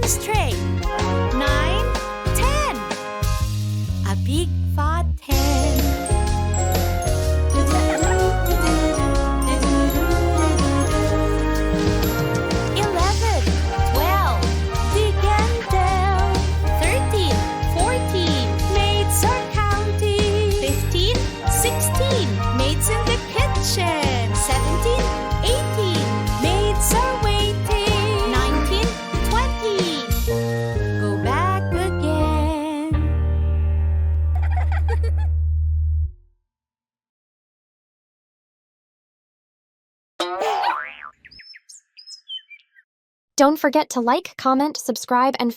straight. 9, 10. A big fat hen. 11, 12. Dig and delve. 13, 14. Maids are counting. 15, 16. Maids in the kitchen. 17, 18. Maids are waiting. 19, 20. Go back again. Don't forget to like, comment, subscribe, and